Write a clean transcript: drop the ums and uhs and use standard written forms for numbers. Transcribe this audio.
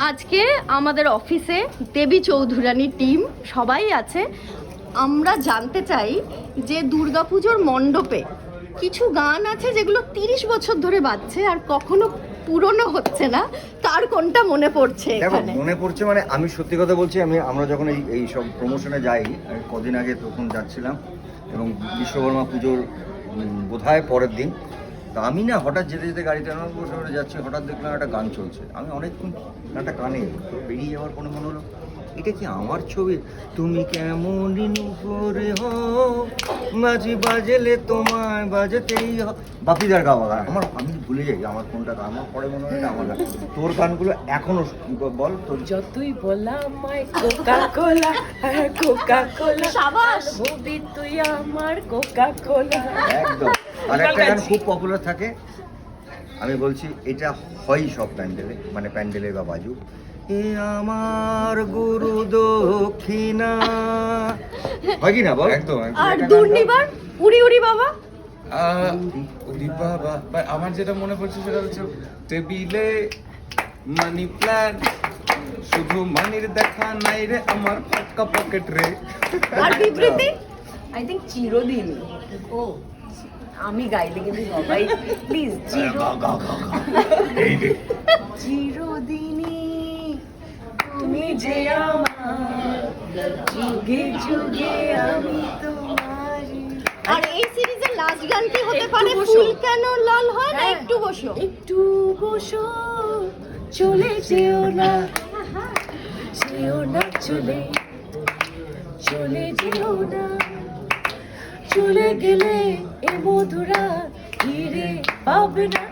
আজকে আমাদের অফিসে দেবী চৌধুরানী টিম সবাই আছে। আমরা জানতে চাই যে দুর্গাপুজোর মণ্ডপে কিছু গান আছে যেগুলো 30 বছর ধরে বাজছে আর কখনো পুরনো হচ্ছে না, তার কোনটা মনে পড়ছে এখানে? মনে পড়ছে মানে আমি সত্যি কথা বলছি, আমরা যখন এই সব প্রমোশনে যাই, কদিন আগে তখন যাচ্ছিলাম এবং বিশ্বকর্মা পুজোর বোধহয় পরের দিন, তা আমি না হঠাৎ যেতে যেতে গাড়িতে বসে যাচ্ছি, হঠাৎ দেখলাম একটা গান চলছে। আমি অনেকক্ষণ গানটা কানে তো বেরিয়ে যাওয়ার কোনো মনে হলো এটা কি আমার ছবি, তুমি কেমন করে হো মাঝি বাজলে তোমায় বাজতেই বাপিদার গাওয়া গান। আমি ভুলে যাই আমার কোনটা গান, আমার পরে মনে হয় আমার গান। তোর গানগুলো এখনো বল তোর। যতই বললাম মাই কোকা কোলা কোকা কোলা শাবাশ হবি তুই আমার কোকা কোলা। একদম। আর একটা গান খুব পপুলার থাকে, আমি বলছি এটা হয় সব প্যান্ডেলে, মানে প্যান্ডেলে বা বাজু, এ আমার গুরু দক্ষিণা, হয় কি না বল? একদম আর দুর্নিবার উড়ি উড়ি বাবা। উরি বাবা, আমার যেটা মনে পড়ছে সেটা হচ্ছে টেবিলে মানি প্ল্যান্ট, শুধু মানির দেখা নাই রে আমার ফাটকা পকেট রে। আর বিবৃতি আই থিঙ্ক চিরদিন। ও আমি গাইলে কিন্তু সবাই প্লিজ চিরদিনই তুমি যে আমার, যুগে যুগে আমি তোমার। আর এই সিরিজের লাস্ট গান কি হতে পারে? একটু বসো। ফুল কেন লাল হয় না, হ্যাঁ। একটু বসো। একটু বসো, চলে যেও না, যেও না চলে, চলে যেও না, চলে গেলে এ মধুরা ফিরে পাবে না।